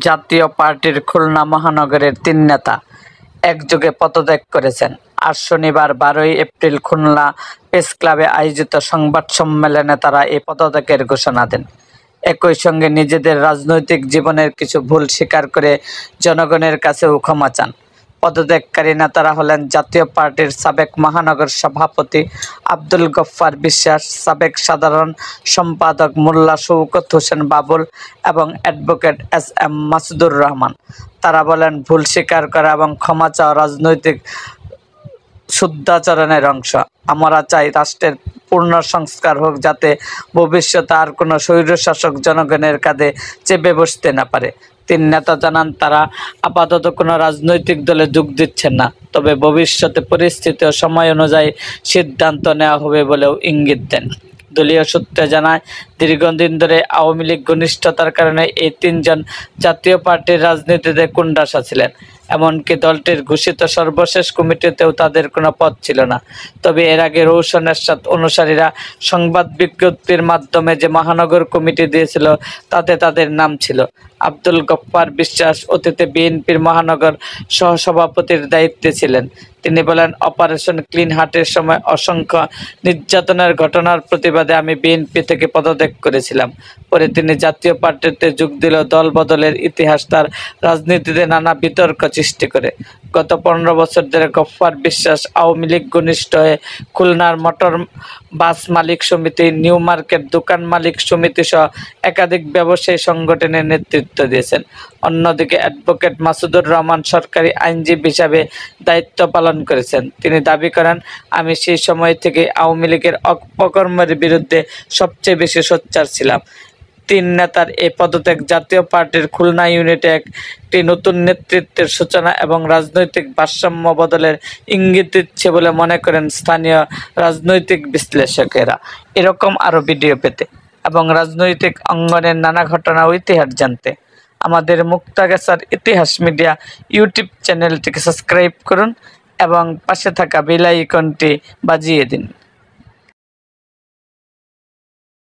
জাতীয় পার্টির খুলনা মহানগরের ৩ নেতা একযোগে পদত্যাগ করেছেন। আজ শনিবার ১২ এপ্রিল খুলনা প্রেসক্লাবে আয়োজিত সংবাদ সম্মেলনে তারা এই পদত্যাগের ঘোষণা দেন। একই সঙ্গে নিজেদের রাজনৈতিক জীবনের কিছু ভুল স্বীকার করে জনগণের কাছেও ক্ষমা চান। পদত্যাগকারী নেতারা হলেন জাতীয় পার্টির সাবেক মহানগর সভাপতি আব্দুল গফফার বিশ্বাস, সাবেক সাধারণ সম্পাদক মোল্লা শওকত হোসেন বাবুল এবং অ্যাডভোকেট এস.এম. মাসুদুর রহমান। তারা বলেন, ভুল স্বীকার করা এবং ক্ষমা চাওয়া রাজনৈতিক শুদ্ধাচরণের অংশ। আমরা চাই রাষ্ট্রের পূর্ণ সংস্কার হোক, যাতে ভবিষ্যতে আর কোনো স্বৈরশাসক জনগণের কাঁধে চেপে বসতে না পারে। ৩ নেতা জানান, তারা আপাতত কোনো রাজনৈতিক দলে যোগ দিচ্ছেন না, তবে ভবিষ্যতে পরিস্থিতি ও সময় অনুযায়ী সিদ্ধান্ত নেওয়া হবে বলেও ইঙ্গিত দেন। দলীয় সূত্রে জানায়, দীর্ঘদিন ধরে আওয়ামী লীগ ঘনিষ্ঠতার কারণে এই ৩ জন জাতীয় পার্টির রাজনীতিতে কোণঠাসা ছিলেন। এমনকি দলটির ঘোষিত সর্বশেষ কমিটিতেও তাদের কোনো পদ ছিল না। তবে এর আগে রওশন এরশাদ অনুসারীরা সংবাদ বিজ্ঞপ্তির মাধ্যমে যে মহানগর কমিটি দিয়েছিল, তাতে তাদের নাম ছিল। আব্দুল গফফার বিশ্বাস অতীতে বিএনপির মহানগর সহসভাপতির দায়িত্বে ছিলেন। তিনি বলেন, অপারেশন ক্লিন হার্টের সময় অসংখ্য নির্যাতনের ঘটনার প্রতিবাদে আমি বিএনপি থেকে পদত্যাগ করেছিলাম। পরে তিনি জাতীয় পার্টিতে যোগ দিলেও দল বদলের ইতিহাস তার রাজনীতিতে নানা বিতর্ক সৃষ্টি করে। গত ১৫ বছর ধরে গফফার বিশ্বাস আওয়ামী লীগ ঘনিষ্ঠ হয়ে খুলনার মোটর বাস মালিক সমিতি, নিউ মার্কেট দোকান মালিক সমিতি সহ একাধিক ব্যবসায়ী সংগঠনের নেতৃত্ব দিয়েছেন। অন্যদিকে অ্যাডভোকেট মাসুদুর রহমান সরকারি আইনজীবী হিসাবে দায়িত্ব পালন করেছেন। তিনি দাবি করেন, আমি সেই সময় থেকে আওয়ামী লীগের অপকর্মের বিরুদ্ধে সবচেয়ে বেশি সোচ্চার ছিলাম। ৩ নেতার এই পদত্যাগ জাতীয় পার্টির খুলনা ইউনিটে একটি নতুন নেতৃত্বের সূচনা এবং রাজনৈতিক ভারসাম্য বদলের ইঙ্গিত দিচ্ছে বলে মনে করেন স্থানীয় রাজনৈতিক বিশ্লেষকেরা। এরকম আরও ভিডিও পেতে এবং রাজনৈতিক অঙ্গনের নানা ঘটনা ও ইতিহাস জানতে আমাদের মুক্তাগাছার ইতিহাস মিডিয়া ইউটিউব চ্যানেলটিকে সাবস্ক্রাইব করুন এবং পাশে থাকা বেল আইকনটি বাজিয়ে দিন।